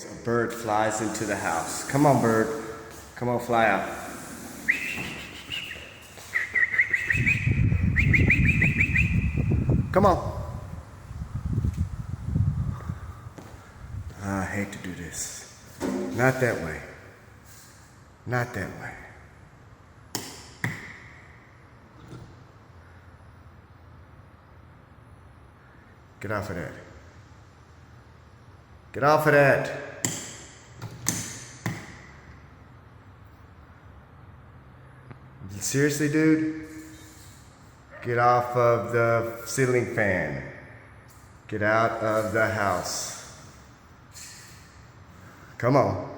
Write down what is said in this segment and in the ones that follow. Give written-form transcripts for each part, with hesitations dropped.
A bird flies into the house. Come on, bird. Come on, fly out. Come on. I hate to do this. Not that way. Not that way. Get off of that. Get off of that. Seriously, dude? Get off of the ceiling fan. Get out of the house. Come on.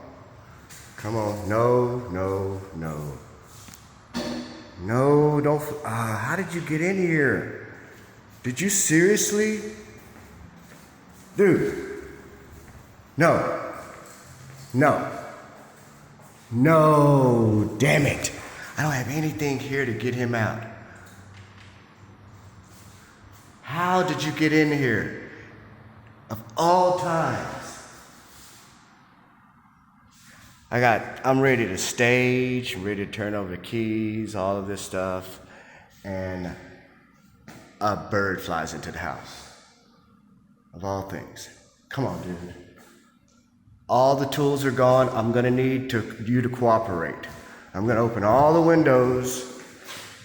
Come on. No, no, no. No, don't. How did you get in here? Did you seriously? Dude. No. No. No. Damn it. I don't have anything here to get him out. How did you get in here? Of all times. I'm ready to stage, ready to turn over the keys, all of this stuff, and a bird flies into the house. Of all things. Come on, dude. All the tools are gone. I'm gonna need you to cooperate. I'm gonna open all the windows.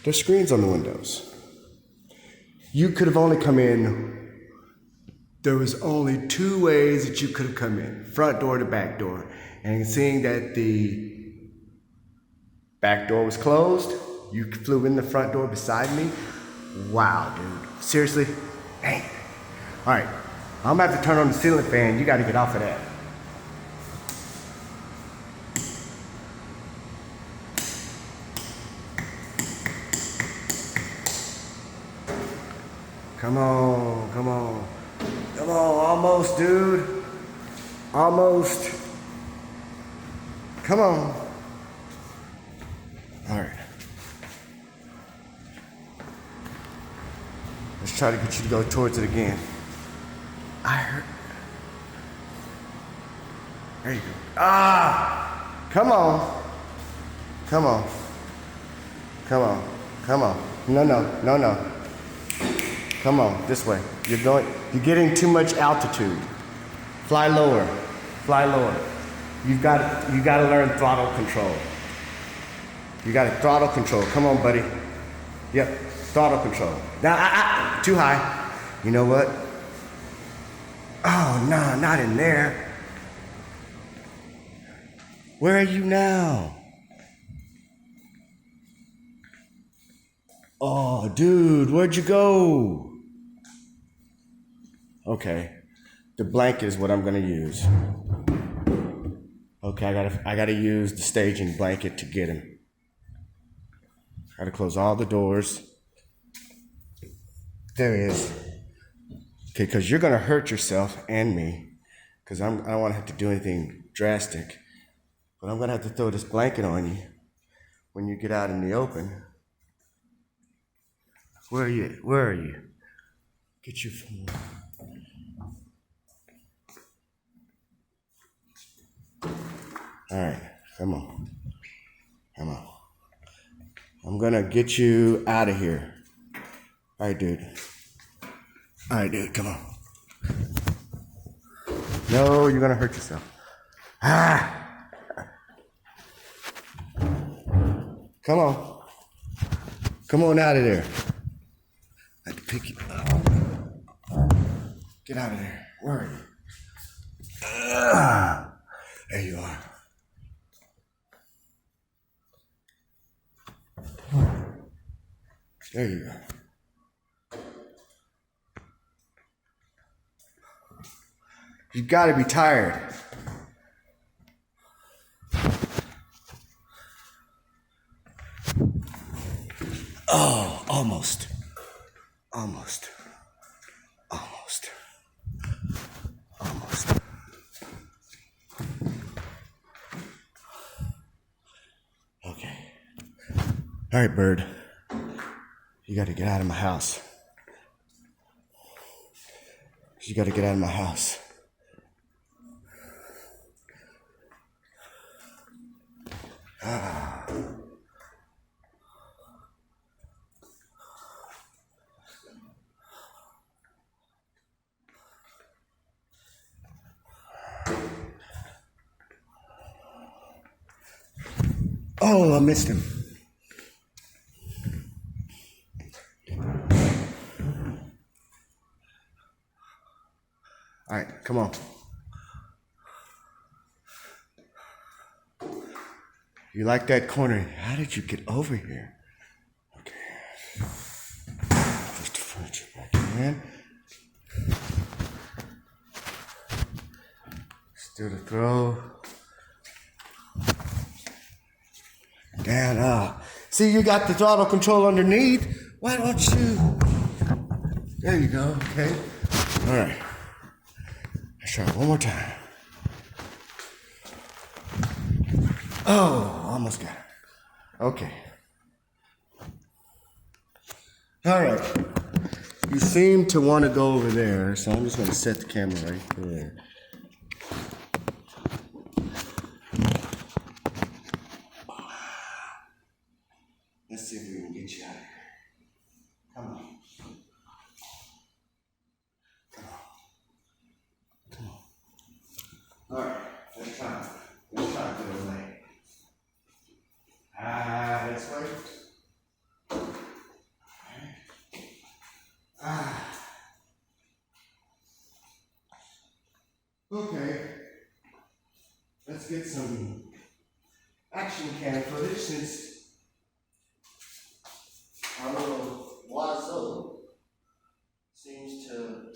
There's screens on the windows. You could have only come in. There was only two ways that you could have come in. Front door to back door. And seeing that the back door was closed, you flew in the front door beside me. Wow, dude. Seriously? Dang. All right, I'm about to turn on the ceiling fan. You gotta get off of that. Come on, come on. Come on, almost, dude. Almost. Come on. All right. Let's try to get you to go towards it again. I heard. There you go. Come on. Come on. Come on. Come on. No, no, no, no. Come on, this way. You're getting too much altitude. Fly lower. Fly lower. You got to learn throttle control. You got to throttle control. Come on, buddy. Yep, throttle control. Now, too high. You know what? Oh, no, not in there. Where are you now? Oh, dude, where'd you go? Okay, the blanket is what I'm gonna use. Okay, I gotta use the staging blanket to get him. Gotta close all the doors. There he is. Okay, because you're gonna hurt yourself and me, because I don't want to have to do anything drastic, but I'm gonna have to throw this blanket on you when you get out in the open. Where are you? Where are you? Get your phone. All right, come on. Come on. I'm gonna get you out of here. All right, dude. All right, dude, come on. No, you're gonna hurt yourself. Come on. Come on out of there. I have to pick you up. Get out of there. Where are you? There you are. There you go. You gotta be tired. Oh, almost. Almost. Almost. Almost. Okay. All right, bird. You got to get out of my house. You got to get out of my house. Oh, I missed him. All right, come on. You like that corner? How did you get over here? Okay. Just the furniture back in. Still to throw. Down. See, you got the throttle control underneath. Why don't you? There you go. Okay. All right. Let's try it one more time. Oh, almost got it. Okay. All right. You seem to want to go over there, so I'm just going to set the camera right there. Let's see if we can get you out of here. Come on. Come on. Come on. All right. Let's try to get away. Let's wait. Okay. Let's get some action cam footage since our little Wazo seems to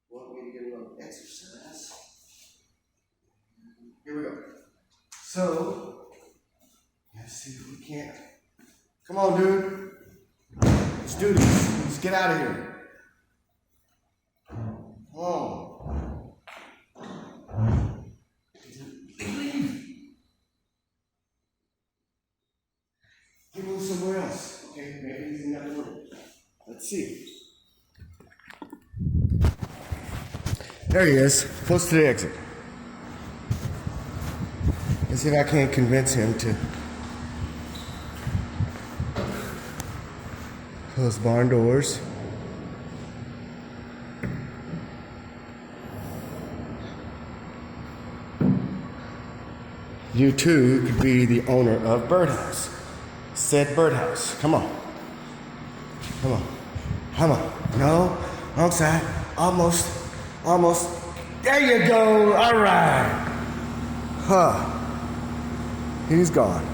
want me to get a little exercise. Here we go. So, let's see if we can't. Come on, dude. Let's do this. Let's get out of here. Come on. He moved somewhere else. Okay, maybe he's in that room. Let's see. There he is, close to the exit. Let's see if I can't convince him to close barn doors. You too could be the owner of Birdhouse. Said Birdhouse. Come on. Come on. Come on. No. Wrong side. Almost. Almost. There you go. All right. Huh. He's gone.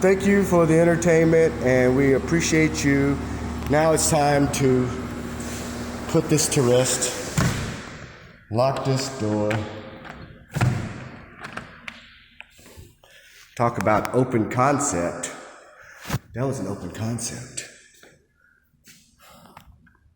Thank you for the entertainment, and we appreciate you. Now it's time to put this to rest. Lock this door. Talk about open concept. That was an open concept.